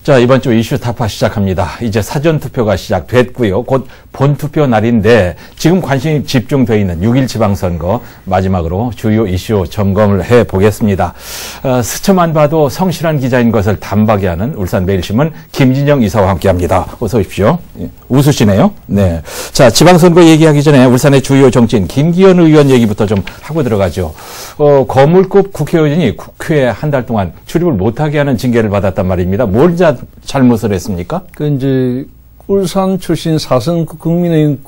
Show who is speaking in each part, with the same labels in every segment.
Speaker 1: 자, 이번 주 이슈 타파 시작합니다. 이제 사전투표가 시작됐고요. 곧 본투표 날인데 지금 관심이 집중되어 있는 6.1 지방선거 마지막으로 주요 이슈 점검을 해보겠습니다. 스쳐만 봐도 성실한 기자인 것을 단박에 하는 울산매일신문 김진영 이사와 함께합니다. 어서 오십시오. 웃으시네요. 네. 자, 지방선거 얘기하기 전에 울산의 주요 정치인 김기현 의원 얘기부터 좀 하고 들어가죠. 거물급 국회의원이 국회에 한 달 동안 출입을 못하게 하는 징계를 받았단 말입니다. 뭘 잘못을 했습니까?
Speaker 2: 이제 울산 출신 사선 국민의힘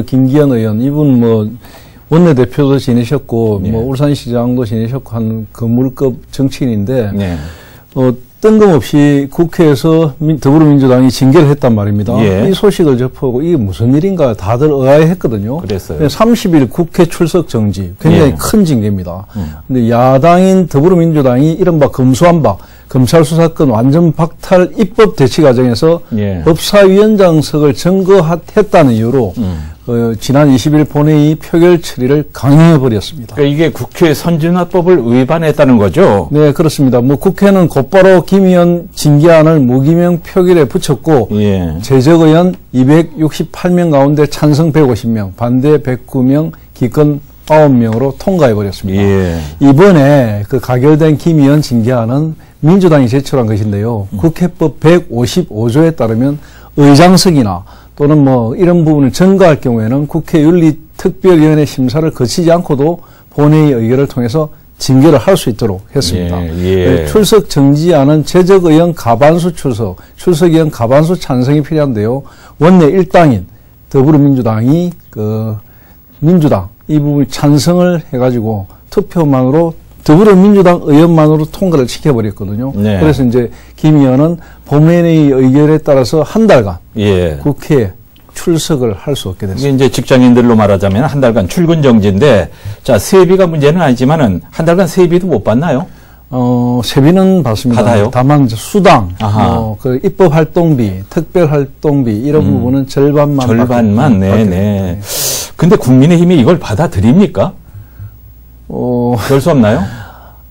Speaker 2: 김기현 의원, 이분 뭐 원내대표도 지내셨고,
Speaker 1: 네.
Speaker 2: 뭐 울산시장도 지내셨고 한 거물급 정치인인데,
Speaker 1: 네.
Speaker 2: 뜬금없이 국회에서 더불어민주당이 징계를 했단 말입니다.
Speaker 1: 예.
Speaker 2: 이 소식을 접하고 이게 무슨 일인가 다들 의아해했거든요.
Speaker 1: 그랬어요.
Speaker 2: 30일 국회 출석 정지, 굉장히
Speaker 1: 예.
Speaker 2: 큰 징계입니다. 근데 야당인 더불어민주당이 이른바 검수완박, 검찰 수사권 완전 박탈 입법 대치 과정에서
Speaker 1: 예.
Speaker 2: 법사위원장석을 증거했다는 이유로 지난 20일 본회의 표결 처리를 강행해버렸습니다.
Speaker 1: 그러니까 이게 국회 선진화법을 위반했다는 거죠?
Speaker 2: 네, 그렇습니다. 뭐 국회는 곧바로 김 의원 징계안을 무기명 표결에 붙였고,
Speaker 1: 예.
Speaker 2: 제적 의원 268명 가운데 찬성 150명, 반대 109명, 기권 9명으로 통과해버렸습니다.
Speaker 1: 예.
Speaker 2: 이번에 그 가결된 김 의원 징계안은 민주당이 제출한 것인데요. 국회법 155조에 따르면 의장석이나 또는 뭐 이런 부분을 전가할 경우에는 국회윤리특별위원회 심사를 거치지 않고도 본회의 의결을 통해서 징계를 할 수 있도록 했습니다.
Speaker 1: 예.
Speaker 2: 출석 정지안은 제적 의원 과반수 출석 의원 과반수 찬성이 필요한데요. 원내 일당인 더불어민주당이 민주당 이 부분 찬성을 해가지고 투표만으로 더불어민주당 의원만으로 통과를 시켜버렸거든요.
Speaker 1: 네.
Speaker 2: 그래서 이제 김 의원은 본회의 의결에 따라서 한 달간
Speaker 1: 예.
Speaker 2: 국회에 출석을 할 수 없게 됐습니다.
Speaker 1: 이게 이제 직장인들로 말하자면 한 달간 출근 정지인데, 자, 세비가 문제는 아니지만은 한 달간 세비도 못 받나요?
Speaker 2: 세비는 받습니다.
Speaker 1: 받아요?
Speaker 2: 다만 수당, 그 입법 활동비, 특별 활동비 이런 부분은 절반만.
Speaker 1: 네네. 근데 국민의힘이 이걸 받아들입니까? 별 수 없나요?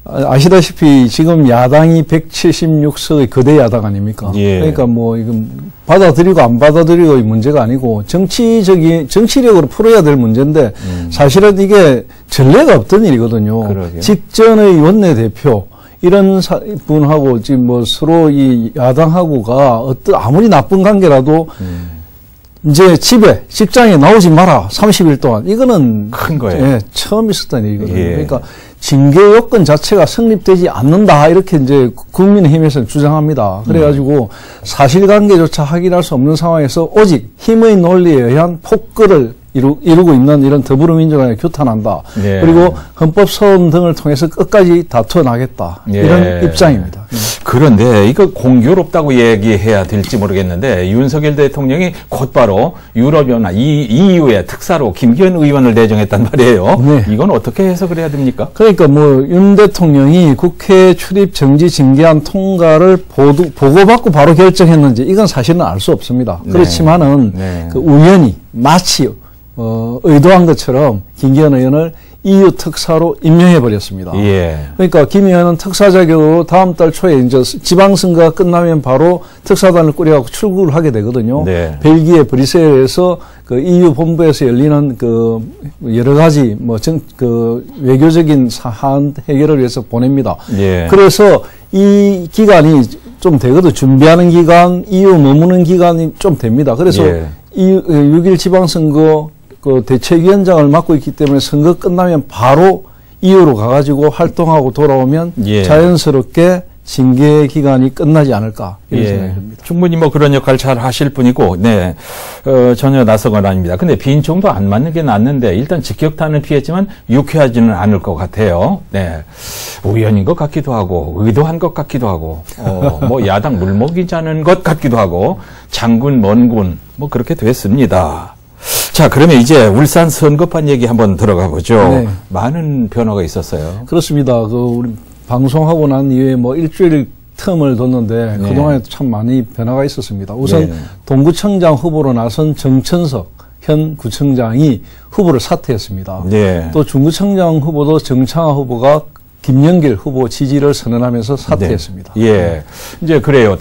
Speaker 2: 아시다시피 지금 야당이 176석의 거대 야당 아닙니까?
Speaker 1: 예.
Speaker 2: 그러니까 뭐 이건 받아들이고 안 받아들이고의 문제가 아니고 정치력으로 풀어야 될 문제인데 사실은 이게 전례가 없던 일이거든요.
Speaker 1: 그러게요.
Speaker 2: 직전의 원내대표 이런 분하고 지금 뭐 서로 이 야당하고가 아무리 나쁜 관계라도 이제 직장에 나오지 마라. 30일 동안. 이거는
Speaker 1: 큰 거예요.
Speaker 2: 예, 처음 있었던 일이거든요.
Speaker 1: 예.
Speaker 2: 그러니까 징계 요건 자체가 성립되지 않는다. 이렇게 이제 국민의힘에서는 주장합니다. 그래가지고 사실관계조차 확인할 수 없는 상황에서 오직 힘의 논리에 의한 폭거를 이루고 있는 이런 더불어민주당에 규탄한다.
Speaker 1: 예.
Speaker 2: 그리고 헌법소원 등을 통해서 끝까지 다투어 나겠다.
Speaker 1: 예.
Speaker 2: 이런 입장입니다.
Speaker 1: 그런데 이거 공교롭다고 얘기해야 될지 모르겠는데, 윤석열 대통령이 곧바로 유럽연합 EU에 특사로 김기현 의원을 내정했단 말이에요.
Speaker 2: 네.
Speaker 1: 이건 어떻게 해석을 해야 됩니까?
Speaker 2: 그러니까 뭐 윤 대통령이 국회 출입 정지 징계안 통과를 보고받고 바로 결정했는지 이건 사실은 알 수 없습니다.
Speaker 1: 네.
Speaker 2: 그렇지만은
Speaker 1: 네.
Speaker 2: 그 우연히 마치 의도한 것처럼 김기현 의원을 EU 특사로 임명해 버렸습니다.
Speaker 1: 예.
Speaker 2: 그러니까 김 의원은 특사 자격으로 다음 달 초에 이제 지방선거가 끝나면 바로 특사단을 꾸려갖고 출국을 하게 되거든요.
Speaker 1: 네.
Speaker 2: 벨기에 브뤼셀에서 그 EU 본부에서 열리는 그 여러 가지 그 외교적인 사안 해결을 위해서 보냅니다.
Speaker 1: 예.
Speaker 2: 그래서 이 기간이 좀 되거든. 준비하는 기간, EU 머무는 기간이 좀 됩니다. 그래서
Speaker 1: 예.
Speaker 2: 6.1 지방선거 그 대책위원장을 맡고 있기 때문에 선거 끝나면 바로 EU로 가가지고 활동하고 돌아오면
Speaker 1: 예.
Speaker 2: 자연스럽게 징계 기간이 끝나지 않을까 이런 생각이 듭니다.
Speaker 1: 충분히 뭐 그런 역할 잘 하실 분이고, 네, 전혀 낯선 건 아닙니다. 근데 빈총도 안 맞는 게 낫는데 일단 직격탄을 피했지만 유쾌하지는 않을 것 같아요. 네, 우연인 것 같기도 하고 의도한 것 같기도 하고, 뭐 야당 물먹이자는 것 같기도 하고 장군 먼군 뭐 그렇게 됐습니다. 자, 그러면 이제 울산 선거판 얘기 한번 들어가 보죠.
Speaker 2: 네.
Speaker 1: 많은 변화가 있었어요.
Speaker 2: 그렇습니다. 우리 방송하고 난 이후에 뭐 일주일 틈을 뒀는데
Speaker 1: 네.
Speaker 2: 그동안에 참 많이 변화가 있었습니다. 우선
Speaker 1: 네.
Speaker 2: 동구청장 후보로 나선 정천석 현 구청장이 후보를 사퇴했습니다.
Speaker 1: 네.
Speaker 2: 또 중구청장 후보도 정창화 후보가 김영길 후보 지지를 선언하면서 사퇴했습니다.
Speaker 1: 네. 예. 이제 그래요.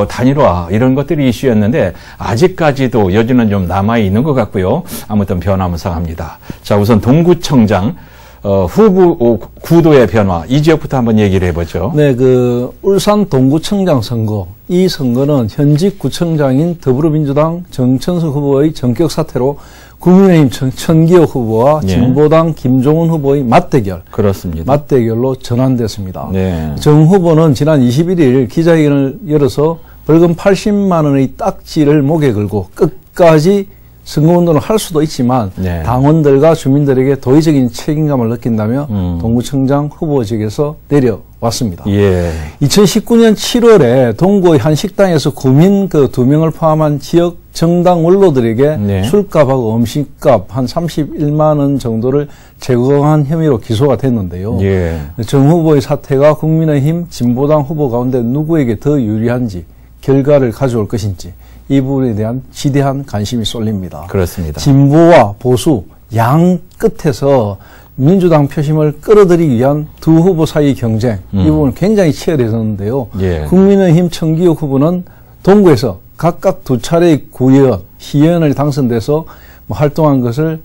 Speaker 1: 단일화 이런 것들이 이슈였는데 아직까지도 여지는 좀 남아있는 것 같고요. 아무튼 변화무쌍합니다. 자, 우선 동구청장 후보 구도의 변화 이 지역부터 한번 얘기를 해보죠.
Speaker 2: 네, 그 울산 동구청장 선거 이 선거는 현직 구청장인 더불어민주당 정천석 후보의 전격 사퇴로 국민의힘 천기호 후보와 진보당 김종훈 후보의 맞대결로 전환됐습니다.
Speaker 1: 네.
Speaker 2: 정 후보는 지난 21일 기자회견을 열어서 벌금 80만 원의 딱지를 목에 걸고 끝까지 선거운동을 할 수도 있지만
Speaker 1: 네.
Speaker 2: 당원들과 주민들에게 도의적인 책임감을 느낀다며 동구청장 후보직에서 내려왔습니다.
Speaker 1: 예.
Speaker 2: 2019년 7월에 동구의 한 식당에서 구민 그 2명을 포함한 지역 정당 원로들에게
Speaker 1: 네.
Speaker 2: 술값하고 음식값 한 31만 원 정도를 제공한 혐의로 기소가 됐는데요.
Speaker 1: 예.
Speaker 2: 정 후보의 사태가 국민의힘 진보당 후보 가운데 누구에게 더 유리한지 결과를 가져올 것인지 이 부분에 대한 지대한 관심이 쏠립니다.
Speaker 1: 그렇습니다.
Speaker 2: 진보와 보수 양 끝에서 민주당 표심을 끌어들이기 위한 두 후보 사이 경쟁 이 부분은 굉장히 치열해졌는데요.
Speaker 1: 예.
Speaker 2: 국민의힘 천기호 후보는 동구에서 각각 2차례의 구의원, 시의원을 당선돼서 활동한 것을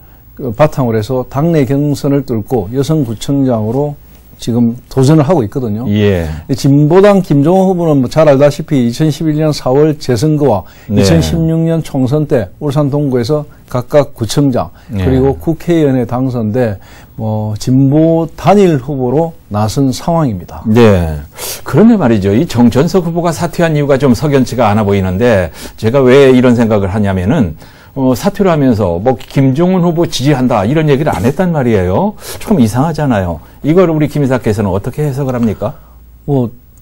Speaker 2: 바탕으로 해서 당내 경선을 뚫고 여성구청장으로 지금 도전을 하고 있거든요.
Speaker 1: 예.
Speaker 2: 진보당 김종호 후보는 잘 알다시피 2011년 4월 재선거와
Speaker 1: 네.
Speaker 2: 2016년 총선 때 울산 동구에서 각각 구청장 그리고 국회의원에 당선돼 진보 단일 후보로 나선 상황입니다.
Speaker 1: 네. 그런데 말이죠. 이 정천석 후보가 사퇴한 이유가 좀 석연치가 않아 보이는데 제가 왜 이런 생각을 하냐면은 사퇴를 하면서 김종훈 후보 지지한다 이런 얘기를 안 했단 말이에요. 조금 이상하잖아요. 이걸 우리 김 이사께서는 어떻게 해석을 합니까?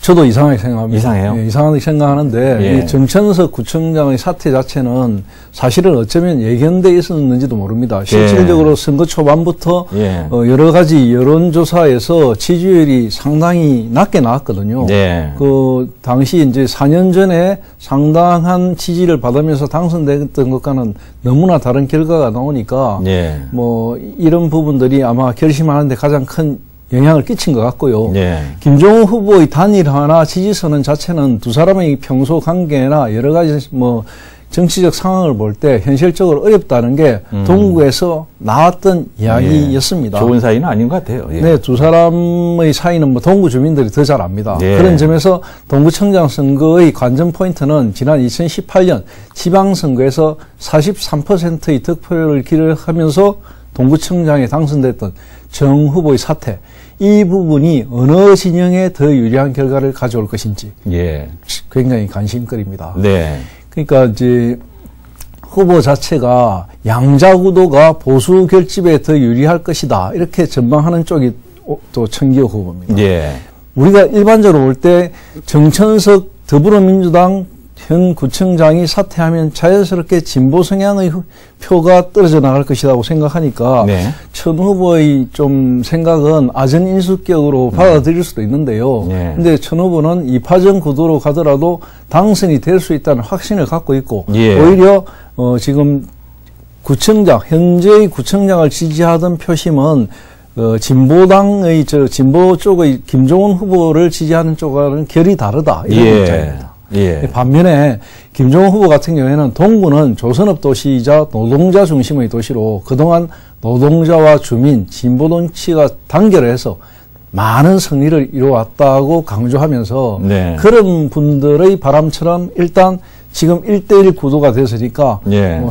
Speaker 2: 저도 이상하게 생각합니다.
Speaker 1: 이상해요?
Speaker 2: 예, 이상하게 생각하는데
Speaker 1: 예.
Speaker 2: 이 정천석 구청장의 사퇴 자체는 사실은 어쩌면 예견돼 있었는지도 모릅니다. 실질적으로 선거 초반부터 여러 가지 여론조사에서 지지율이 상당히 낮게 나왔거든요.
Speaker 1: 네.
Speaker 2: 그 당시 이제 4년 전에 상당한 지지를 받으면서 당선됐던 것과는 너무나 다른 결과가 나오니까 이런 부분들이 아마 결심하는데 가장 큰 영향을 끼친 것 같고요. 김종훈 후보의 단일화나 지지선언 자체는 두 사람의 평소 관계나 여러 가지 정치적 상황을 볼 때 현실적으로 어렵다는 게 동구에서 나왔던 이야기였습니다.
Speaker 1: 좋은 사이는 아닌 것 같아요.
Speaker 2: 네, 두 사람의 사이는 동구 주민들이 더 잘 압니다. 그런 점에서 동구청장 선거의 관전 포인트는 지난 2018년 지방선거에서 43%의 득표율을 기록하면서 동구청장에 당선됐던 정 후보의 사퇴 이 부분이 어느 진영에 더 유리한 결과를 가져올 것인지 굉장히 관심거리입니다. 그러니까 이제 후보 자체가 양자 구도가 보수 결집에 더 유리할 것이다 이렇게 전망하는 쪽이 또 천기호 후보입니다. 우리가 일반적으로 볼 때 정천석 더불어민주당 현 구청장이 사퇴하면 자연스럽게 진보 성향의 표가 떨어져 나갈 것이라고 생각하니까 천 후보의 좀 생각은 아전 인수격으로 받아들일 수도 있는데요. 근데 천 후보는 이파전 구도로 가더라도 당선이 될 수 있다는 확신을 갖고 있고 오히려 지금 구청장 현재의 구청장을 지지하던 표심은 진보당의 진보 쪽의 김종훈 후보를 지지하는 쪽과는 결이 다르다 이런 입장입니다. 반면에 김종훈 후보 같은 경우에는 동구는 조선업 도시이자 노동자 중심의 도시로 그동안 노동자와 주민, 진보 정치가 단결해서 많은 승리를 이루어왔다고 강조하면서 그런 분들의 바람처럼 일단 지금 1대1 구도가 됐으니까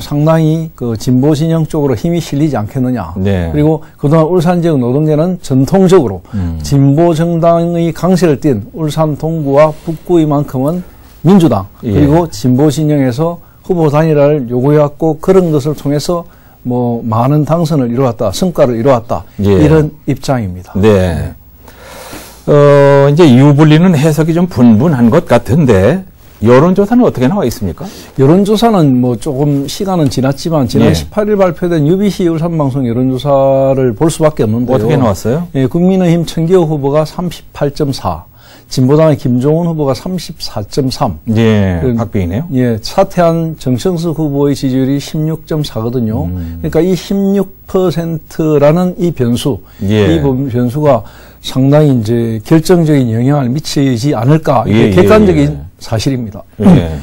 Speaker 2: 상당히 그 진보 진영 쪽으로 힘이 실리지 않겠느냐. 그리고 그동안 울산 지역 노동계는 전통적으로 진보 정당의 강세를 띈 울산 동구와 북구이만큼은 민주당 그리고 진보 진영에서 후보 단일화를 요구해왔고 그런 것을 통해서 많은 당선을 이루었다, 성과를 이루었다 이런 입장입니다.
Speaker 1: 이제 이유 분리는 해석이 좀 분분한 것 같은데 여론조사는 어떻게 나와 있습니까?
Speaker 2: 여론조사는 뭐 조금 시간은 지났지만 지난
Speaker 1: 예.
Speaker 2: 18일 발표된 UBC 울산방송 여론조사를 볼 수밖에 없는데요.
Speaker 1: 어떻게 나왔어요?
Speaker 2: 예, 국민의힘 천기호 후보가 38.4, 진보당의 김종훈 후보가 34.3.
Speaker 1: 예, 박빙이네요.
Speaker 2: 예, 사퇴한 정청수 후보의 지지율이 16.4거든요. 그러니까 이 16%라는 이 변수,
Speaker 1: 예.
Speaker 2: 이 변수가 상당히 이제 결정적인 영향을 미치지 않을까. 이게
Speaker 1: 예,
Speaker 2: 객관적인
Speaker 1: 예.
Speaker 2: 사실입니다.
Speaker 1: 예.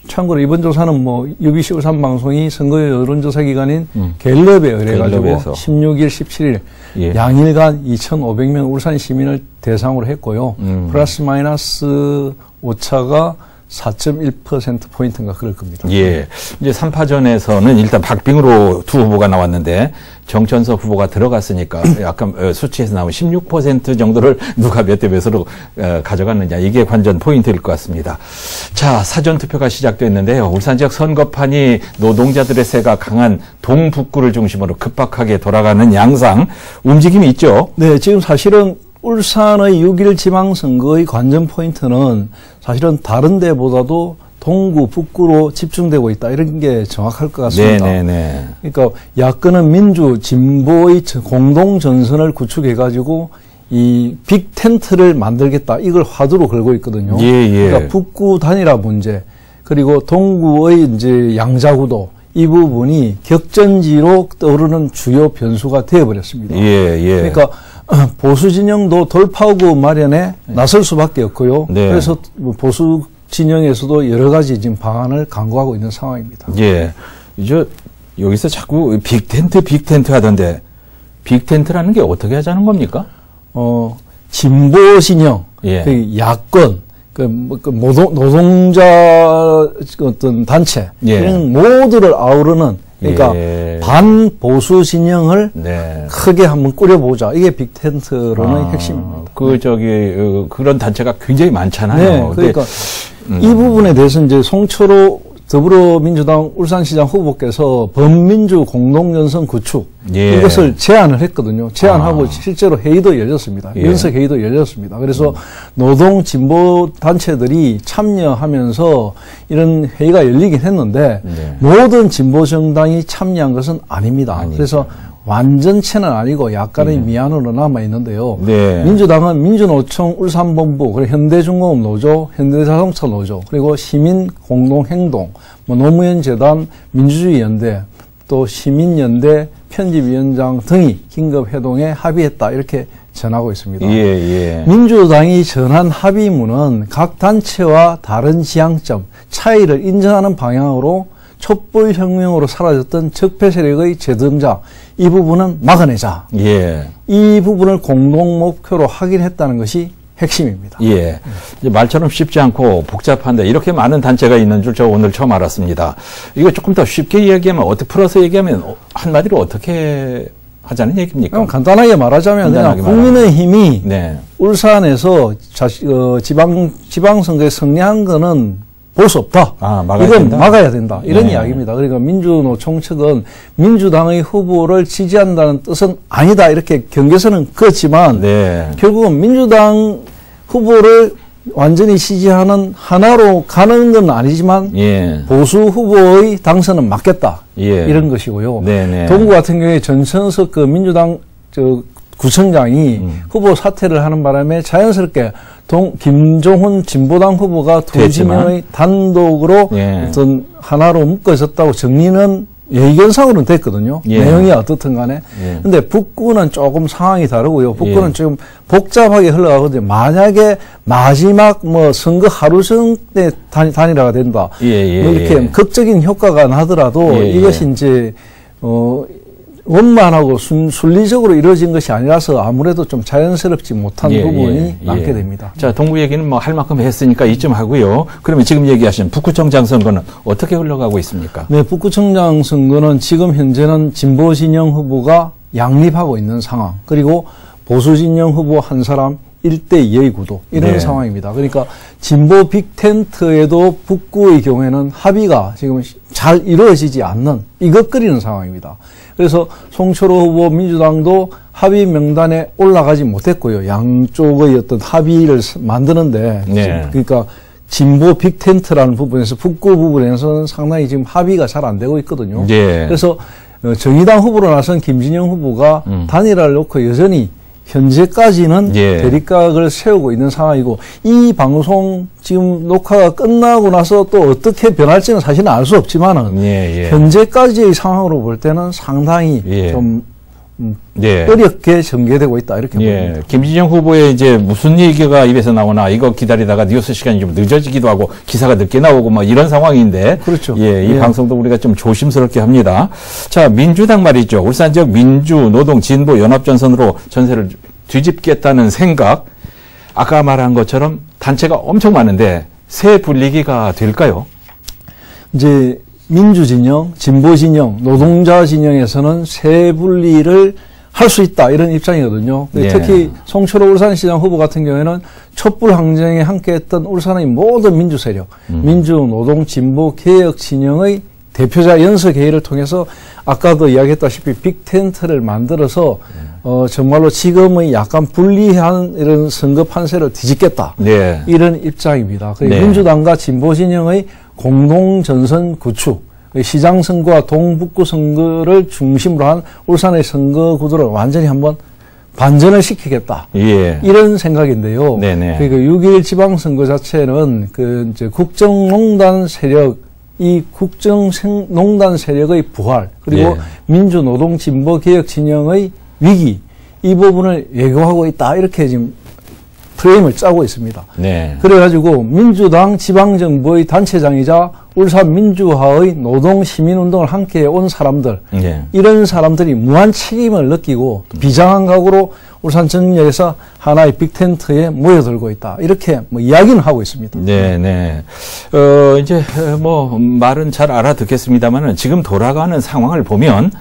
Speaker 2: 참고로 이번 조사는 뭐 UBC 울산방송이 선거 여론조사 기관인 갤럽에 의뢰가지고
Speaker 1: 갤럽에서.
Speaker 2: 16일, 17일
Speaker 1: 예.
Speaker 2: 양일간 2,500명 울산 시민을 대상으로 했고요. 플러스 마이너스 오차가 4.1%포인트인가 그럴 겁니다.
Speaker 1: 예. 이제 3파전에서는 일단 박빙으로 두 후보가 나왔는데 정천석 후보가 들어갔으니까 약간 수치에서 나온 16% 정도를 누가 몇 대 몇으로 가져갔느냐. 이게 관전 포인트일 것 같습니다. 자, 사전투표가 시작됐는데요. 울산 지역 선거판이 노동자들의 세가 강한 동북구를 중심으로 급박하게 돌아가는 양상, 움직임이 있죠.
Speaker 2: 네, 지금 사실은 울산의 6.1 지방선거의 관전 포인트는 사실은 다른 데보다도 동구, 북구로 집중되고 있다. 이런 게 정확할 것 같습니다.
Speaker 1: 네네네.
Speaker 2: 그러니까 야권은 민주, 진보의 공동 전선을 구축해가지고 이 빅텐트를 만들겠다. 이걸 화두로 걸고 있거든요.
Speaker 1: 예, 예.
Speaker 2: 그러니까 북구 단일화 문제, 그리고 동구의 이제 양자구도, 이 부분이 격전지로 떠오르는 주요 변수가 되어버렸습니다.
Speaker 1: 예, 예.
Speaker 2: 그러니까 보수 진영도 돌파구 마련에 나설 수밖에 없고요.
Speaker 1: 네.
Speaker 2: 그래서 보수 진영에서도 여러 가지 지금 방안을 강구하고 있는 상황입니다.
Speaker 1: 예. 이제 여기서 자꾸 빅텐트 하던데 빅텐트라는 게 어떻게 하자는 겁니까?
Speaker 2: 진보 진영,
Speaker 1: 예.
Speaker 2: 그 야권, 노동자 어떤 단체,
Speaker 1: 예.
Speaker 2: 이런 모두를 아우르는 그러니까
Speaker 1: 예.
Speaker 2: 반보수 진영을
Speaker 1: 네.
Speaker 2: 크게 한번 꾸려보자. 이게 빅텐트론의 핵심입니다.
Speaker 1: 그런 단체가 굉장히 많잖아요.
Speaker 2: 네, 그러니까 이 부분에 대해서 이제 송철호 더불어민주당 울산시장 후보께서 범민주 공동연선 구축
Speaker 1: 예.
Speaker 2: 이것을 제안을 했거든요. 제안하고 실제로 회의도 열렸습니다.
Speaker 1: 예.
Speaker 2: 연석 회의도 열렸습니다. 그래서 노동 진보 단체들이 참여하면서 이런 회의가 열리긴 했는데
Speaker 1: 네.
Speaker 2: 모든 진보 정당이 참여한 것은 아닙니다.
Speaker 1: 아니죠.
Speaker 2: 그래서 완전체는 아니고 약간의 미안으로 남아 있는데요.
Speaker 1: 네.
Speaker 2: 민주당은 민주노총 울산본부, 그리고 현대중공업 노조, 현대자동차 노조, 그리고 시민공동행동, 노무현 재단, 민주주의 연대, 또 시민연대 편집위원장 등이 긴급회동에 합의했다 이렇게 전하고 있습니다.
Speaker 1: 예, 예.
Speaker 2: 민주당이 전한 합의문은 각 단체와 다른 지향점, 차이를 인정하는 방향으로 촛불혁명으로 사라졌던 적폐 세력의 재등장, 이 부분은 막아내자.
Speaker 1: 예.
Speaker 2: 이 부분을 공동 목표로 확인했다는 것이 핵심입니다.
Speaker 1: 예. 이제 말처럼 쉽지 않고 복잡한데 이렇게 많은 단체가 있는 줄 저 오늘 처음 알았습니다. 이거 조금 더 쉽게 이야기하면 풀어서 얘기하면 한마디로 어떻게 하자는 얘기입니까?
Speaker 2: 그럼 간단하게 말하자면
Speaker 1: 간단하게
Speaker 2: 그냥 국민의힘이
Speaker 1: 네.
Speaker 2: 울산에서 지방선거에 승리한 거는 볼 수 없다.
Speaker 1: 막아야
Speaker 2: 이건
Speaker 1: 된다?
Speaker 2: 막아야 된다. 이런
Speaker 1: 네.
Speaker 2: 이야기입니다. 그러니까 민주노총 측은 민주당의 후보를 지지한다는 뜻은 아니다. 이렇게 경계선은 그렇지만
Speaker 1: 네.
Speaker 2: 결국은 민주당 후보를 완전히 지지하는 하나로 가는 건 아니지만
Speaker 1: 예.
Speaker 2: 보수 후보의 당선은 맞겠다.
Speaker 1: 예.
Speaker 2: 이런 것이고요.
Speaker 1: 네네.
Speaker 2: 동구 같은 경우에 전천석 그 민주당 구청장이 후보 사퇴를 하는 바람에 자연스럽게 김종훈 진보당 후보가 두 진영의 단독으로
Speaker 1: 예.
Speaker 2: 어떤 하나로 묶어졌다고 정리는 예견상으로는 됐거든요.
Speaker 1: 예.
Speaker 2: 내용이 어떻든 간에.
Speaker 1: 예.
Speaker 2: 근데 북구는 조금 상황이 다르고요. 북구는
Speaker 1: 예.
Speaker 2: 좀 복잡하게 흘러가거든요. 만약에 마지막 선거 하루 전에 단일화가 된다.
Speaker 1: 예,
Speaker 2: 이렇게
Speaker 1: 예.
Speaker 2: 극적인 효과가 나더라도
Speaker 1: 예,
Speaker 2: 이것이 이제, 원만하고 순리적으로 이루어진 것이 아니라서 아무래도 좀 자연스럽지 못한 부분이 많게 됩니다.
Speaker 1: 자, 동구 얘기는 할 만큼 했으니까 이쯤 하고요. 그러면 지금 얘기하신 북구청장 선거는 어떻게 흘러가고 있습니까?
Speaker 2: 네, 북구청장 선거는 지금 현재는 진보 진영 후보가 양립하고 있는 상황, 그리고 보수 진영 후보 한 사람 1대2의 구도, 이런
Speaker 1: 네.
Speaker 2: 상황입니다. 그러니까 진보 빅텐트에도 북구의 경우에는 합의가 지금 잘 이루어지지 않는 삐걱거리는 상황입니다. 그래서 송철호 후보 민주당도 합의 명단에 올라가지 못했고요. 양쪽의 어떤 합의를 만드는데
Speaker 1: 네.
Speaker 2: 그러니까 진보 빅텐트라는 부분에서 북구 부분에서는 상당히 지금 합의가 잘 안 되고 있거든요.
Speaker 1: 예.
Speaker 2: 그래서 정의당 후보로 나선 김진영 후보가 단일화를 놓고 여전히 현재까지는
Speaker 1: 예.
Speaker 2: 대립각을 세우고 있는 상황이고, 이 방송 지금 녹화가 끝나고 나서 또 어떻게 변할지는 사실은 알 수 없지만은
Speaker 1: 예.
Speaker 2: 현재까지의 상황으로 볼 때는 상당히
Speaker 1: 예.
Speaker 2: 좀
Speaker 1: 예.
Speaker 2: 어렵게 전개되고 있다 이렇게 봅니다.
Speaker 1: 김진영 후보의 이제 무슨 얘기가 입에서 나오나 이거 기다리다가 뉴스 시간이 좀 늦어지기도 하고 기사가 늦게 나오고 뭐 이런 상황인데.
Speaker 2: 그렇죠.
Speaker 1: 예, 이 방송도 우리가 좀 조심스럽게 합니다. 자, 민주당 말이죠. 울산 지역 민주, 노동, 진보 연합전선으로 전세를 뒤집겠다는 생각. 아까 말한 것처럼 단체가 엄청 많은데 새 분리기가 될까요?
Speaker 2: 이제 민주진영, 진보진영, 노동자진영에서는 세 분리를 할 수 있다 이런 입장이거든요.
Speaker 1: 예.
Speaker 2: 특히 송철호 울산시장 후보 같은 경우에는 촛불항쟁에 함께했던 울산의 모든 민주세력, 민주, 노동, 진보, 개혁 진영의 대표자 연석회의를 통해서 아까도 이야기했다시피 빅텐트를 만들어서 정말로 지금의 약간 불리한 이런 선거 판세를 뒤집겠다.
Speaker 1: 네.
Speaker 2: 이런 입장입니다.
Speaker 1: 네.
Speaker 2: 민주당과 진보진영의 공동전선 구축, 시장 선거와 동북구 선거를 중심으로 한 울산의 선거 구도를 완전히 한번 반전을 시키겠다.
Speaker 1: 예.
Speaker 2: 이런 생각인데요.
Speaker 1: 네네.
Speaker 2: 그러니까 6.21 지방선거 자체는 이제 국정농단 세력, 이 국정농단 세력의 부활, 그리고
Speaker 1: 예.
Speaker 2: 민주, 노동, 진보, 개혁 진영의 위기, 이 부분을 예고하고 있다. 이렇게 지금 프레임을 짜고 있습니다.
Speaker 1: 네.
Speaker 2: 그래가지고 민주당 지방정부의 단체장이자 울산 민주화의 노동시민운동을 함께 온 사람들,
Speaker 1: 예.
Speaker 2: 이런 사람들이 무한 책임을 느끼고 비장한 각오로 울산 전역에서 하나의 빅텐트에 모여들고 있다. 이렇게 뭐 이야기는 하고 있습니다.
Speaker 1: 네. 이제 뭐 말은 잘 알아듣겠습니다만은 지금 돌아가는 상황을 보면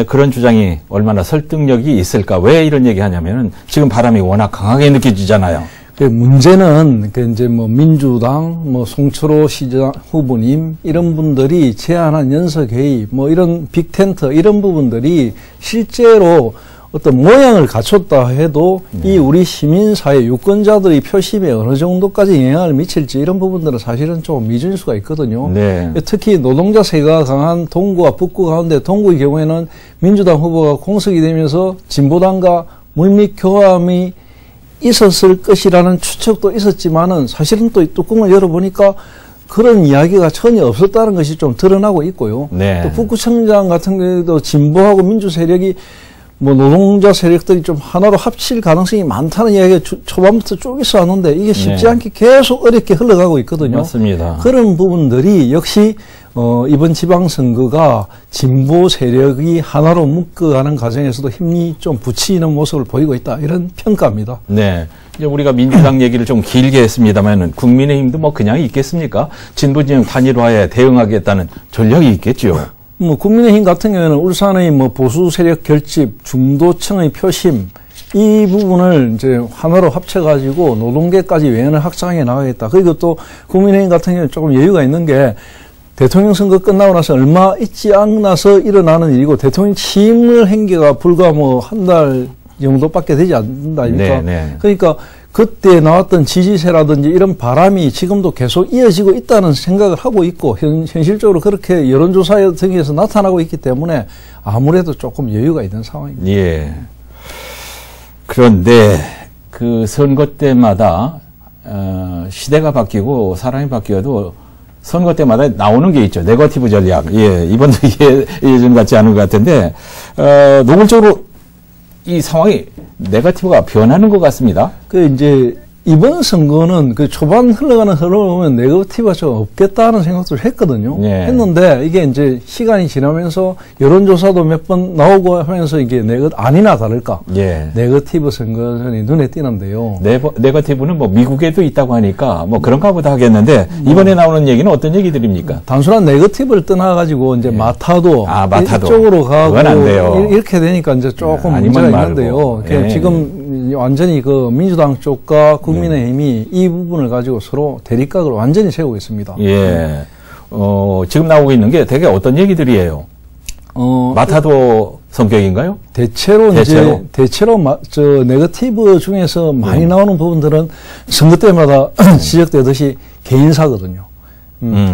Speaker 1: 그런 주장이 얼마나 설득력이 있을까? 왜 이런 얘기 하냐면은 지금 바람이 워낙 강하게 느껴지잖아요.
Speaker 2: 그 문제는 그 이제 뭐 민주당, 뭐 송철호 시장 후보님 이런 분들이 제안한 연석회의, 뭐 이런 빅텐트 이런 부분들이 실제로 어떤 모양을 갖췄다 해도 이 우리 시민사회 유권자들의 표심에 어느 정도까지 영향을 미칠지 이런 부분들은 사실은 좀 미진수가 있거든요.
Speaker 1: 네.
Speaker 2: 특히 노동자 세가 강한 동구와 북구 가운데 동구의 경우에는 민주당 후보가 공석이 되면서 진보당과 물밑 교감이 있었을 것이라는 추측도 있었지만은 사실은 또 이 뚜껑을 열어보니까 그런 이야기가 전혀 없었다는 것이 좀 드러나고 있고요.
Speaker 1: 네.
Speaker 2: 또 북구청장 같은 경우에도 진보하고 민주 세력이 뭐 노동자 세력들이 좀 하나로 합칠 가능성이 많다는 이야기가 초반부터 쭉 있어 왔는데 이게 쉽지
Speaker 1: 네.
Speaker 2: 않게 계속 어렵게 흘러가고 있거든요.
Speaker 1: 맞습니다.
Speaker 2: 그런 부분들이 역시 이번 지방선거가 진보 세력이 하나로 묶어가는 과정에서도 힘이 좀 붙이는 모습을 보이고 있다. 이런 평가입니다.
Speaker 1: 네. 이제 우리가 민주당 얘기를 좀 길게 했습니다만은 국민의힘도 뭐 그냥 있겠습니까? 진보진영 단일화에 대응하겠다는 전략이 있겠죠.
Speaker 2: 뭐 국민의힘 같은 경우에는 울산의 뭐 보수 세력 결집, 중도층의 표심 이 부분을 이제 하나로 합쳐가지고 노동계까지 외연을 확장해 나가겠다. 그리고 또 국민의힘 같은 경우는 조금 여유가 있는 게 대통령 선거 끝나고 나서 얼마 있지 않아서 일어나는 일이고 대통령 취임을 행기가 불과 뭐 한 달 정도밖에 되지 않는다 아닙니까?
Speaker 1: 네.
Speaker 2: 그러니까 그때 나왔던 지지세라든지 이런 바람이 지금도 계속 이어지고 있다는 생각을 하고 있고 현실적으로 그렇게 여론조사 등에서 나타나고 있기 때문에 아무래도 조금 여유가 있는 상황입니다.
Speaker 1: 예. 그런데 그 선거 때마다 시대가 바뀌고 사람이 바뀌어도 선거 때마다 나오는 게 있죠. 네거티브 전략. 예, 이번도 이게 예전 같지 않은 것 같은데 노골적으로 이 상황이 네거티브가 변하는 것 같습니다.
Speaker 2: 그 이제 이번 선거는 그 초반 흘러가는 흐름을 보면 네거티브가 좀 없겠다는 생각도 했거든요.
Speaker 1: 예.
Speaker 2: 했는데 이게 이제 시간이 지나면서 여론조사도 몇 번 나오고 하면서 이게 아니나 다를까.
Speaker 1: 예.
Speaker 2: 네거티브 선거전이 눈에 띄는데요.
Speaker 1: 네거티브는 뭐 미국에도 있다고 하니까 뭐 그런가 보다 하겠는데 이번에 나오는 얘기는 어떤 얘기들입니까?
Speaker 2: 단순한 네거티브를 떠나가지고 이제 마타도 이쪽으로 가고
Speaker 1: 그건 안 돼요.
Speaker 2: 이렇게 되니까 이제 조금
Speaker 1: 아니면
Speaker 2: 문제가
Speaker 1: 말고.
Speaker 2: 있는데요.
Speaker 1: 예.
Speaker 2: 지금 완전히 그 민주당 쪽과 국민의힘이 이 부분을 가지고 서로 대립각을 완전히 세우고 있습니다.
Speaker 1: 예. 지금 나오고 있는 게 되게 어떤 얘기들이에요? 마타도 성격인가요?
Speaker 2: 대체로 네거티브 중에서 많이 나오는 부분들은 선거 때마다 지적되듯이 개인사거든요.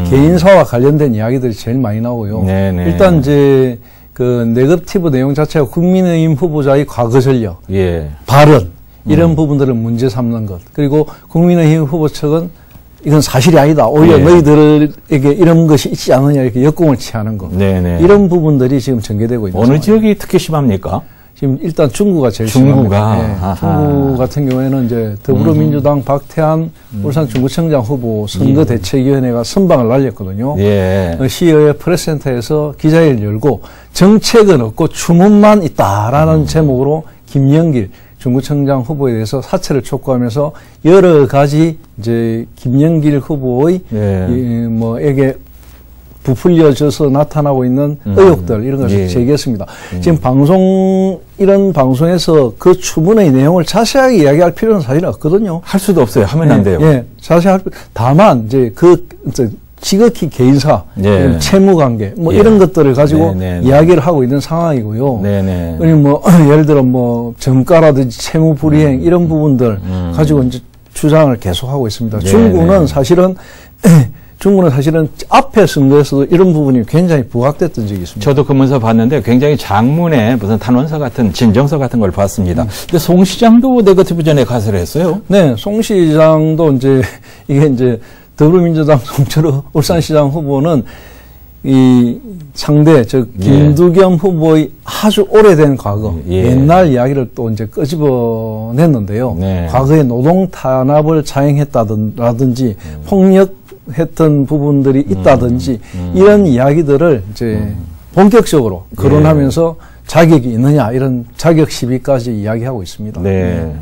Speaker 2: 개인사와 관련된 이야기들이 제일 많이 나오고요.
Speaker 1: 네네.
Speaker 2: 일단 이제 그 네거티브 내용 자체가 국민의힘 후보자의 과거 전력,
Speaker 1: 예.
Speaker 2: 발언 이런 부분들을 문제 삼는 것. 그리고 국민의힘 후보 측은 이건 사실이 아니다. 오히려
Speaker 1: 예.
Speaker 2: 너희들에게 이런 것이 있지 않느냐 이렇게 역공을 취하는 것.
Speaker 1: 네네.
Speaker 2: 이런 부분들이 지금 전개되고 있는
Speaker 1: 어느
Speaker 2: 상황입니다.
Speaker 1: 지역이 특히 심합니까?
Speaker 2: 지금 일단 중구가 제일
Speaker 1: 중구가.
Speaker 2: 심합니다. 네.
Speaker 1: 아하.
Speaker 2: 중구 같은 경우에는 이제 더불어민주당 박태환 울산 중구청장 후보 선거대책위원회가 선방을 날렸거든요.
Speaker 1: 예.
Speaker 2: 시의회 프레스센터에서 기자회의를 열고 정책은 없고 주문만 있다라는 제목으로 김영길 중구청장 후보에 대해서 사퇴를 촉구하면서 여러 가지 이제 김영길 후보의
Speaker 1: 예.
Speaker 2: 에게 부풀려져서 나타나고 있는 의혹들 이런 것을
Speaker 1: 예.
Speaker 2: 제기했습니다. 지금 이런 방송에서 그 추문의 내용을 자세하게 이야기할 필요는 사실 없거든요.
Speaker 1: 할 수도 없어요. 하면 안 돼요.
Speaker 2: 예, 다만 이제 지극히 개인사,
Speaker 1: 예.
Speaker 2: 채무관계 뭐
Speaker 1: 예.
Speaker 2: 이런 것들을 가지고
Speaker 1: 네네.
Speaker 2: 이야기를 하고 있는 상황이고요.
Speaker 1: 네네.
Speaker 2: 그리고 뭐 예를 들어 뭐 정가라든지 채무 불이행 이런 부분들 가지고 이제 주장을 계속하고 있습니다.
Speaker 1: 네네.
Speaker 2: 중구는 사실은 앞에 선거에서도 이런 부분이 굉장히 부각됐던 적이 있습니다.
Speaker 1: 저도 그 문서 봤는데 굉장히 장문에 무슨 탄원서 같은 진정서 같은 걸 봤습니다. 근데 송 시장도 네거티브 전에 가설을 했어요.
Speaker 2: 네, 송 시장도 이게 이제 더불어민주당 송철호 울산시장 후보는 이 상대, 김두겸 후보의 아주 오래된 과거,
Speaker 1: 예.
Speaker 2: 옛날 이야기를 또 이제 끄집어냈는데요.
Speaker 1: 네.
Speaker 2: 과거에 노동 탄압을 자행했다든지 폭력했던 부분들이 있다든지 이런 이야기들을 이제 본격적으로 거론하면서 자격이 있느냐 이런 자격 시비까지 이야기하고 있습니다.
Speaker 1: 네.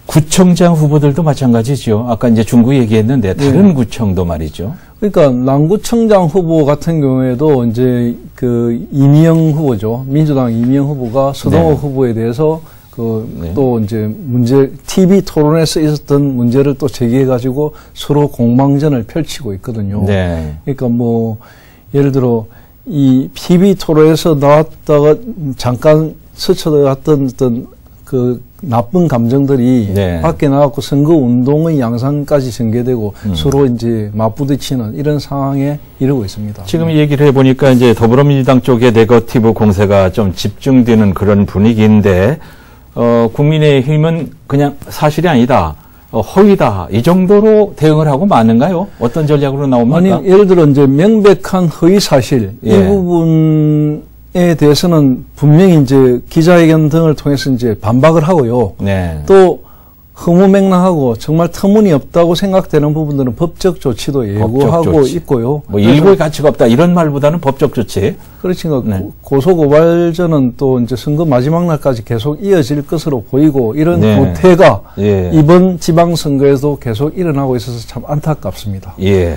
Speaker 1: 구청장 후보들도 마찬가지죠. 아까 이제 중구 얘기했는데 다른 구청도 말이죠.
Speaker 2: 그러니까 남구청장 후보 같은 경우에도 이제 그 이미영 후보죠. 민주당 이미영 후보가 서동호 후보에 대해서 또 이제 TV 토론에서 있었던 문제를 또 제기해가지고 서로 공방전을 펼치고 있거든요.
Speaker 1: 네.
Speaker 2: 그러니까 뭐 예를 들어 이 TV 토론에서 나왔다가 잠깐 스쳐들어갔던 어떤 그 나쁜 감정들이
Speaker 1: 네.
Speaker 2: 밖에 나왔고 선거 운동의 양상까지 전개되고 서로 이제 맞부딪히는 이런 상황에 이르고 있습니다.
Speaker 1: 지금 얘기를 해보니까 이제 더불어민주당 쪽에 네거티브 공세가 좀 집중되는 그런 분위기인데, 국민의힘은 그냥 사실이 아니다, 허위다, 이 정도로 대응을 하고 마는가요? 어떤 전략으로 나옵니까?
Speaker 2: 아니, 예를 들어 이제 명백한 허위 사실,
Speaker 1: 예.
Speaker 2: 이 부분에 대해서는 분명히 이제 기자회견 등을 통해서 이제 반박을 하고요.
Speaker 1: 네.
Speaker 2: 또 허무맹랑하고 정말 터무니없다고 생각되는 부분들은 법적 조치도 예고하고 있고요.
Speaker 1: 뭐 일고의 가치가 없다 이런 말보다는 법적 조치.
Speaker 2: 그렇지만
Speaker 1: 네.
Speaker 2: 고소고발전은 또 이제 선거 마지막 날까지 계속 이어질 것으로 보이고 이런
Speaker 1: 네.
Speaker 2: 구태가
Speaker 1: 예.
Speaker 2: 이번 지방선거에도 계속 일어나고 있어서 참 안타깝습니다.
Speaker 1: 예.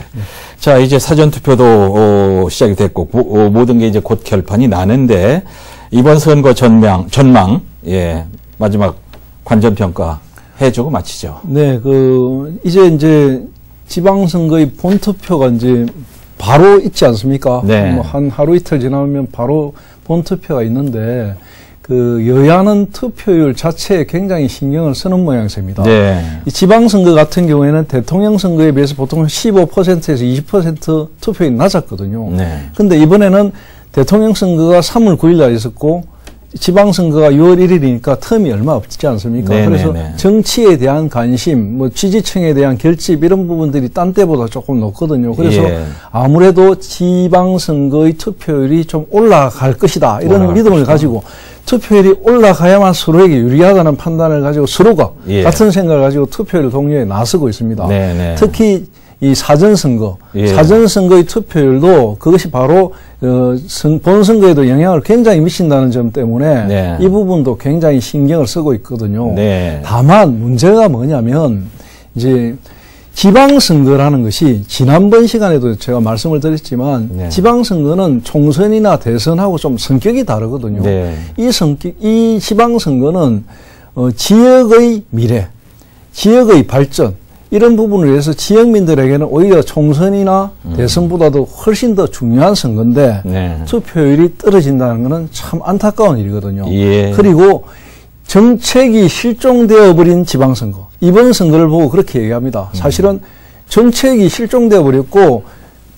Speaker 1: 자, 이제 사전투표도 시작이 됐고 모든 게 이제 곧 결판이 나는데 이번 선거 전망 예, 마지막 관전평가 해주고 마치죠.
Speaker 2: 네, 이제 지방선거의 본투표가 이제 바로 있지 않습니까?
Speaker 1: 네.
Speaker 2: 뭐 한 하루 이틀 지나면 바로 본투표가 있는데, 여야는 투표율 자체에 굉장히 신경을 쓰는 모양새입니다.
Speaker 1: 네.
Speaker 2: 이 지방선거 같은 경우에는 대통령 선거에 비해서 보통 15%에서 20% 투표율이 낮았거든요.
Speaker 1: 네.
Speaker 2: 근데 이번에는 대통령 선거가 3월 9일 날 있었고, 지방선거가 6월 1일이니까 텀이 얼마 없지 않습니까? 그래서 정치에 대한 관심, 뭐 지지층에 대한 결집 이런 부분들이 딴 때보다 조금 높거든요. 그래서 아무래도 지방선거의 투표율이 좀 올라갈 것이다. 이런 믿음을 가지고 투표율이 올라가야만 서로에게 유리하다는 판단을 가지고 서로가 같은 생각을 가지고 투표율 동료에 나서고 있습니다. 특히 이 사전선거, 사전선거의 투표율도 그것이 바로 본선거에도 영향을 굉장히 미친다는 점 때문에 이 부분도 굉장히 신경을 쓰고 있거든요. 다만 문제가 뭐냐면 이제 지방선거라는 것이 지난번 시간에도 제가 말씀을 드렸지만 지방선거는 총선이나 대선하고 좀 성격이 다르거든요. 이 지방선거는 지역의 미래, 지역의 발전 이런 부분을 위해서 지역민들에게는 오히려 총선이나 대선보다도 훨씬 더 중요한 선거인데 투표율이 떨어진다는 것은 참 안타까운 일이거든요. 그리고 정책이 실종되어 버린 지방선거. 이번 선거를 보고 그렇게 얘기합니다. 사실은 정책이 실종되어 버렸고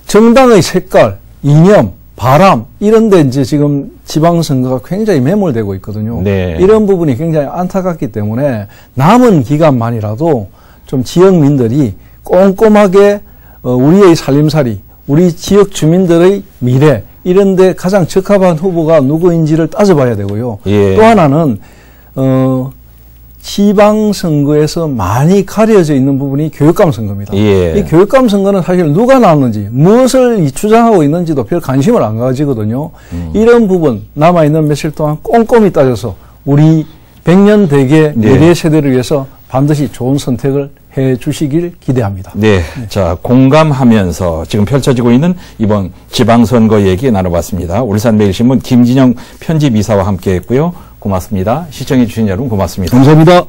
Speaker 2: 정당의 색깔, 이념, 바람 이런 데 이제 지금 지방선거가 굉장히 매몰되고 있거든요.
Speaker 1: 네.
Speaker 2: 이런 부분이 굉장히 안타깝기 때문에 남은 기간만이라도 좀 지역민들이 꼼꼼하게 우리의 살림살이, 우리 지역 주민들의 미래 이런 데 가장 적합한 후보가 누구인지를 따져봐야 되고요.
Speaker 1: 예.
Speaker 2: 또 하나는 지방선거에서 많이 가려져 있는 부분이 교육감 선거입니다.
Speaker 1: 예.
Speaker 2: 이 교육감 선거는 사실 누가 나왔는지 무엇을 주장하고 있는지도 별 관심을 안 가지거든요. 이런 부분 남아있는 며칠 동안 꼼꼼히 따져서 우리 100년 대계 미래 세대를 위해서 반드시 좋은 선택을 해 주시길 기대합니다.
Speaker 1: 네. 자, 공감하면서 지금 펼쳐지고 있는 이번 지방선거 얘기 나눠봤습니다. 울산매일신문 김진영 편집이사와 함께 했고요. 고맙습니다. 시청해주신 여러분 고맙습니다.
Speaker 2: 감사합니다.